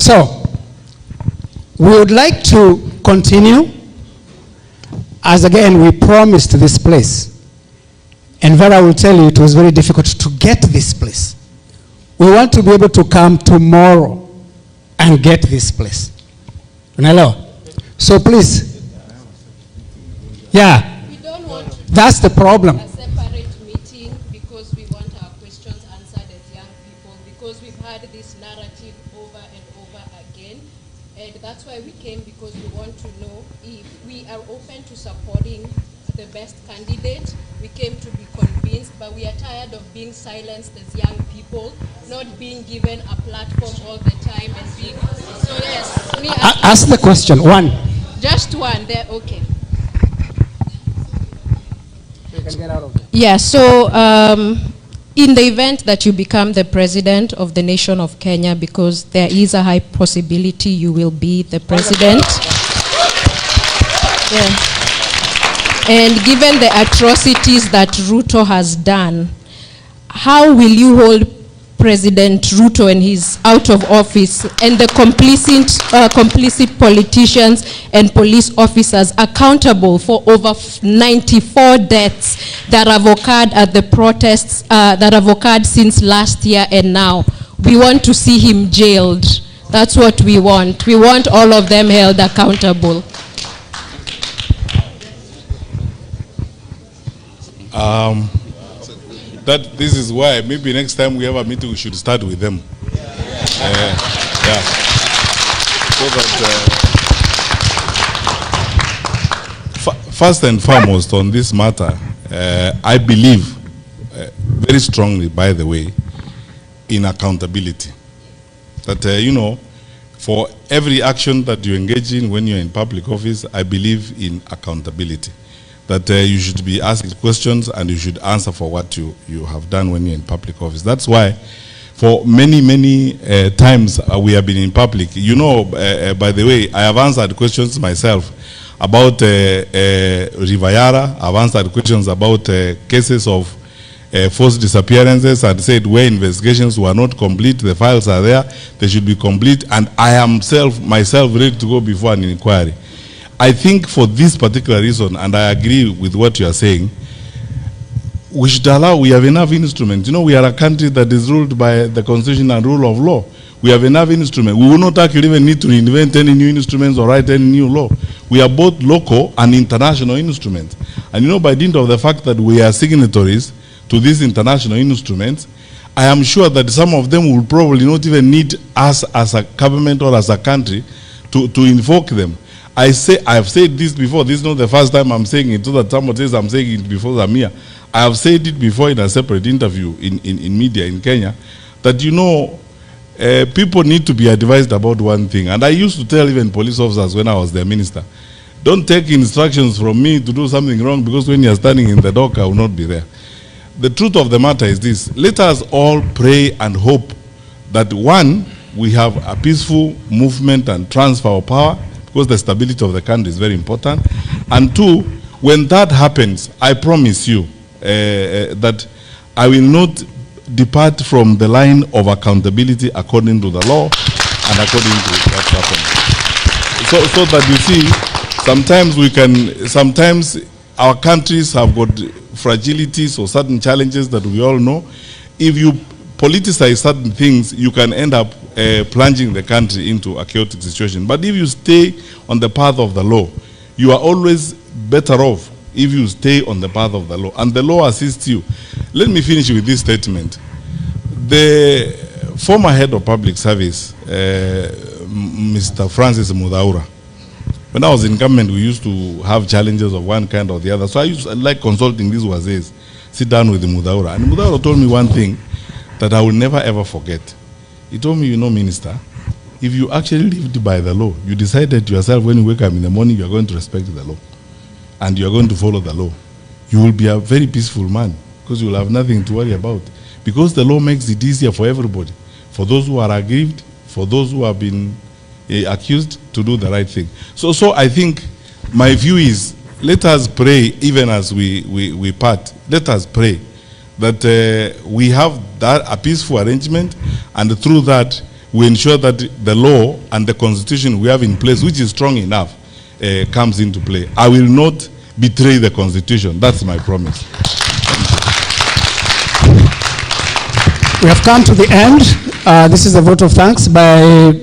So, we would like to continue, as again we promised this place. And Vera will tell you it was very difficult to get this place. We want to be able to come tomorrow and get this place. Hello. So please. Yeah. We don't want to That's the problem. a separate meeting because we want our questions answered as young people, because we've had this narrative over and over again. And that's why we came, because we want to know if we are open to supporting the best candidate. We came to be convinced, but we are tired of being silenced as young people, not being given a platform all the time and being. So yes, me Ask the question. One. just one there. Okay. You can get out of there. Yeah. So in the event that you become the president of the nation of Kenya, because there is a high possibility you will be the president. Yeah. And given the atrocities that Ruto has done, how will you hold President Ruto and his out of office and the complicit politicians and police officers accountable for over 94 deaths that have occurred at the protests that have occurred since last year and now? We want to see him jailed. That's what we want. We want all of them held accountable. This is why maybe next time we have a meeting we should start with them. Yeah. So that first and foremost on this matter, I believe very strongly, by the way, in accountability. That you know, for every action that you engage in when you're in public office, I believe in accountability. That you should be asked questions and you should answer for what you have done when you're in public office. That's why for many times we have been in public. You know, by the way, I have answered questions myself about Rivayara. I've answered questions about cases of forced disappearances and said where investigations were not complete, the files are there, they should be complete, and I am myself ready to go before an inquiry. I think for this particular reason, and I agree with what you are saying, we should allow, we have enough instruments. You know, we are a country that is ruled by the constitution and rule of law. We have enough instruments. We will not actually even need to invent any new instruments or write any new law. We are both local and international instruments. And you know, by dint of the fact that we are signatories to these international instruments, I am sure that some of them will probably not even need us as a government or as a country to invoke them. I have said this before. This is not the first time I'm saying it, so that someone says I'm saying it before Zamia. I have said it before in a separate interview in media in Kenya, that you know, people need to be advised about one thing. And I used to tell even police officers when I was their minister, don't take instructions from me to do something wrong, because when you're standing in the dock, I will not be there. The truth of the matter is this: let us all pray and hope that one, we have a peaceful movement and transfer of power, because the stability of the country is very important. And two, when that happens, I promise you that I will not depart from the line of accountability according to the law and according to what happens. So that you see, sometimes our countries have got fragilities or certain challenges that we all know. If you politicize certain things, you can end up plunging the country into a chaotic situation. But if you stay on the path of the law, you are always better off if you stay on the path of the law, and the law assists you. Let me finish with this statement. The former head of public service, Mr. Francis Mudaura, when I was in government, we used to have challenges of one kind or the other. So I used to like consulting these wazes, sit down with the Mudaura. And Mudaura told me one thing that I will never ever forget. He told me, you know, Minister, if you actually lived by the law, you decided to yourself when you wake up in the morning, you are going to respect the law and you are going to follow the law, you will be a very peaceful man, because you will have nothing to worry about. Because the law makes it easier for everybody, for those who are aggrieved, for those who have been accused, to do the right thing. So I think my view is, let us pray, even as we part, let us pray that we have that a peaceful arrangement, and through that we ensure that the law and the constitution we have in place, which is strong enough, comes into play. I will not betray the constitution. That's my promise. We have come to the end. This is a vote of thanks by